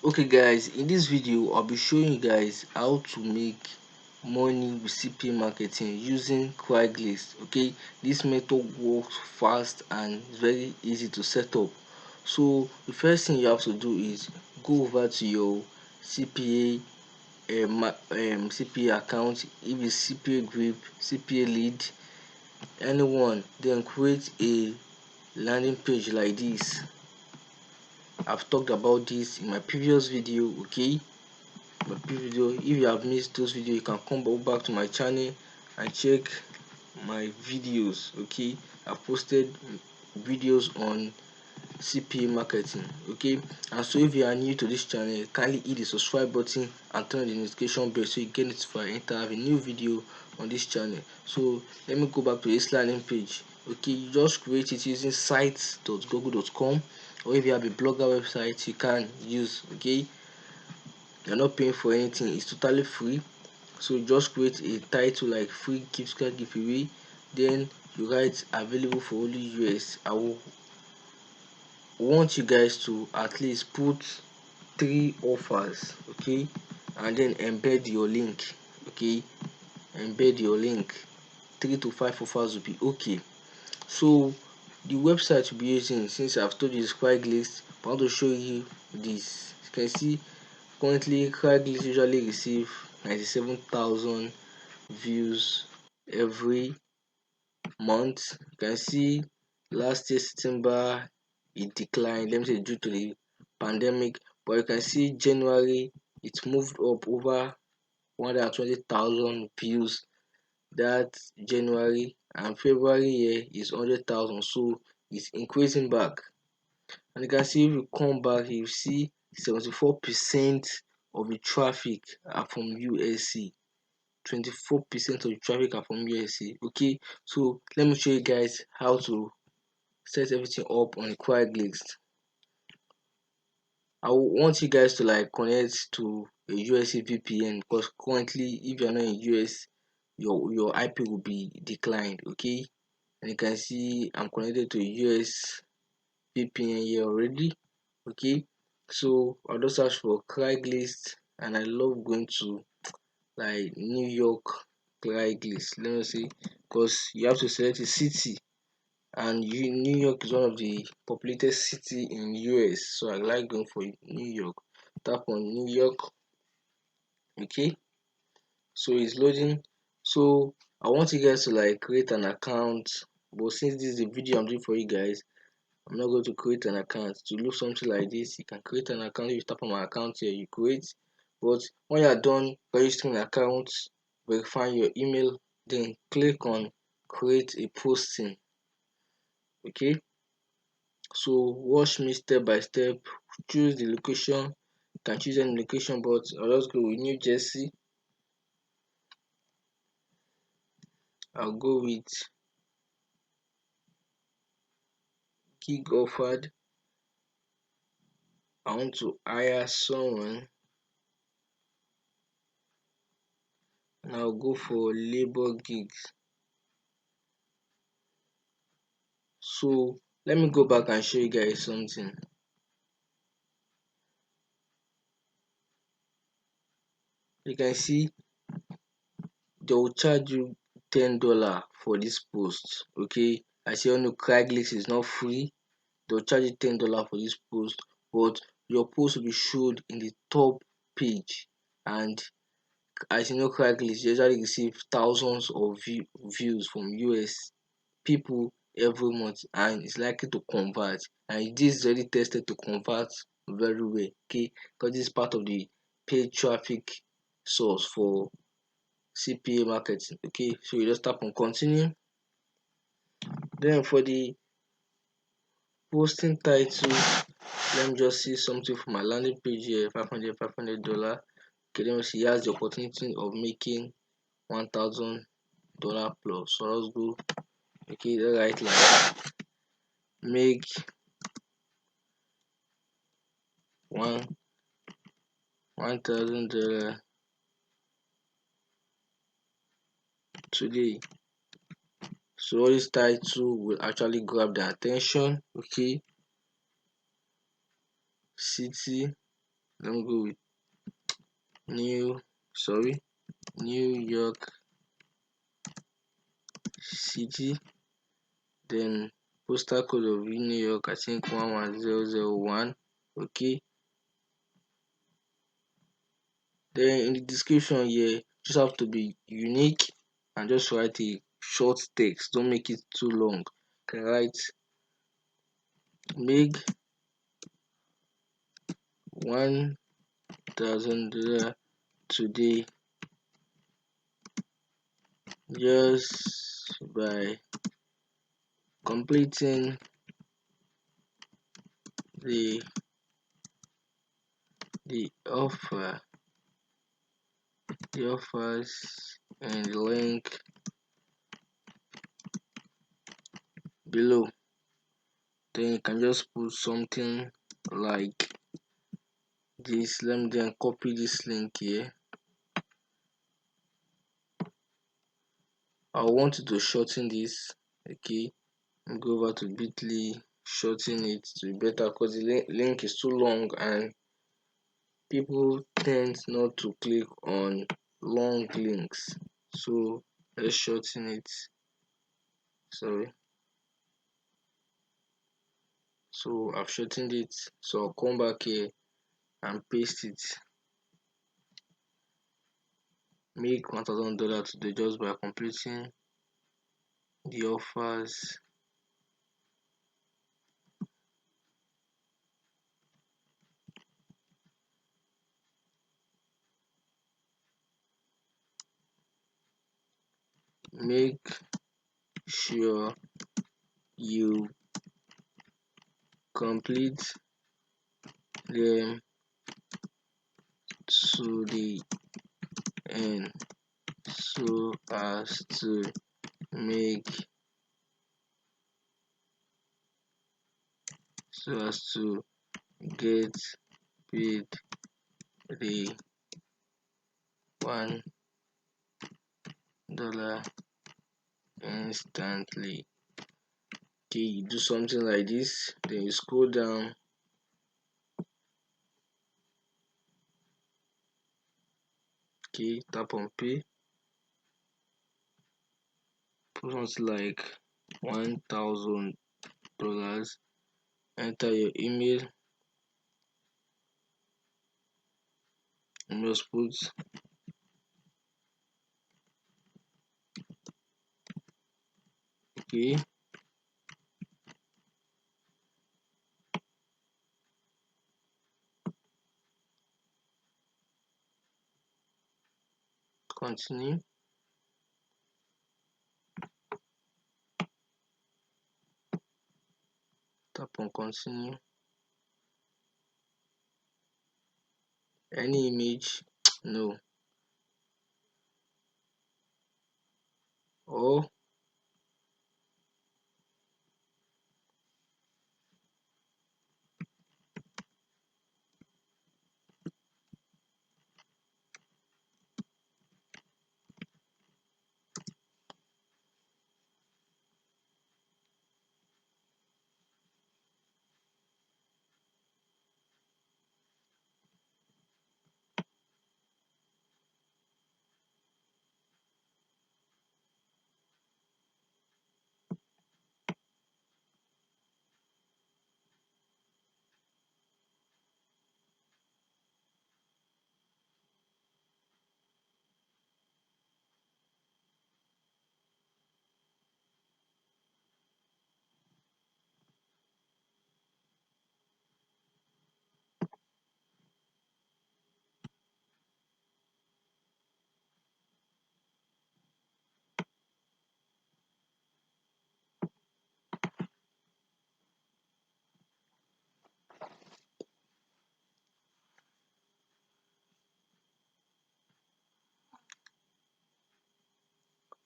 Okay guys, in this video I'll be showing you guys how to make money with CPA marketing using Craiglist. Okay, this method works fast and it's very easy to set up. So the first thing you have to do is go over to your CPA CPA account. If it's CPA group, CPA lead, anyone, then create a landing page like this. I've talked about this in my previous video. Okay, my previous video. If you have missed those videos, you can come back to my channel and check my videos. Okay, I've posted videos on CPA marketing. Okay, and so if you are new to this channel, kindly hit the subscribe button and turn on the notification bell so you get notified anytime I have a new video on this channel. So let me go back to this landing page. Okay, you just create it using sites.google.com, or if you have a blogger website you can use. Okay, you're not paying for anything, it's totally free. So just create a title like free gift card giveaway, then you write available for only US. I will want you guys to at least put 3 offers. Okay, and then embed your link. Okay, embed your link. 3 to 5 offers will be okay. So the website you'll be using, since I've told you, is Craiglist, I want to show you this. You can see currently Craiglist usually receive 97,000 views every month. You can see last year September it declined, let me say due to the pandemic, but you can see January it moved up over 120,000 views that January, and February here is 100,000, so it's increasing back. And you can see if you come back, you see 74% of the traffic are from USC. 24% of the traffic are from USC. Okay, so let me show you guys how to set everything up on Craigslist. I want you guys to like connect to a USC VPN, because currently if you're not in US, your IP will be declined. Okay, and you can see I'm connected to a US VPN here already. Okay, so I'll just search for Craigslist, and I love going to like New York Craiglist. Let me see, because you have to select a city, and New York is one of the populated city in US, so I like going for New York. Tap on New York. Okay, so it's loading. So I want you guys to like create an account, but since this is the video I'm doing for you guys, I'm not going to create an account. To look something like this, you can create an account. If you tap on my account here, you create. But when you are done registering an account, verifying your email, then click on create a posting. Okay, so watch me step by step. Choose the location. You can choose any location, but I'll just go with New Jersey. I'll go with gig offered. I want to hire someone, and I'll go for labor gigs. So let me go back and show you guys something. You can see they will charge you $10 for this post. Okay, as you all know, Craigslist is not free. They'll charge you $10 for this post, but your post will be showed in the top page. And as you know, Craigslist usually receive thousands of views from US people every month, and it's likely to convert. And this is already tested to convert very well. Okay, because this is part of the paid traffic source for CPA marketing. Okay, so you just tap on continue. Then for the posting title, let me just see something for my landing page here. $500. Okay, let me see. He has the opportunity of making $1,000 plus. So let's go. Okay, the right line. Make one $1,000 today. So all this title will actually grab the attention. Okay, city. let me go with New sorry New York City. Then postal code of New York, I think 11001. Okay. Then in the description here, just have to be unique and just write a short text. Don't make it too long. You can write make $1,000 today just by completing the the offer the offers and the link below. Then you can just put something like this. Let me then copy this link here. I want you to shorten this. Okay, go over to bit.ly, shorten it to be better because the link is too long and people tend not to click on long links. So let's shorten it. Sorry. So I've shortened it. So I'll come back here and paste it. Make $1,000 today just by completing the offers. Make sure you complete them to the end so as to make get paid the $1 instantly. Okay, you do something like this, then you scroll down. Okay, tap on pay. Put something like $1,000. Enter your email. And just put okay. Continue. Tap on continue. Any image? No. Or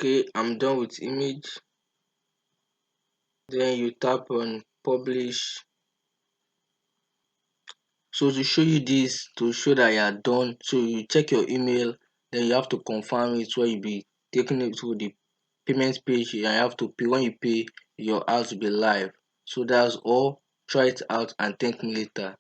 okay, I'm done with image. Then you tap on publish. So to show you this, to show that you are done, so you check your email, then you have to confirm it where you be taking it to the payment page and you have to pay. When you pay, your ads will be live. So that's all. Try it out and thank me later.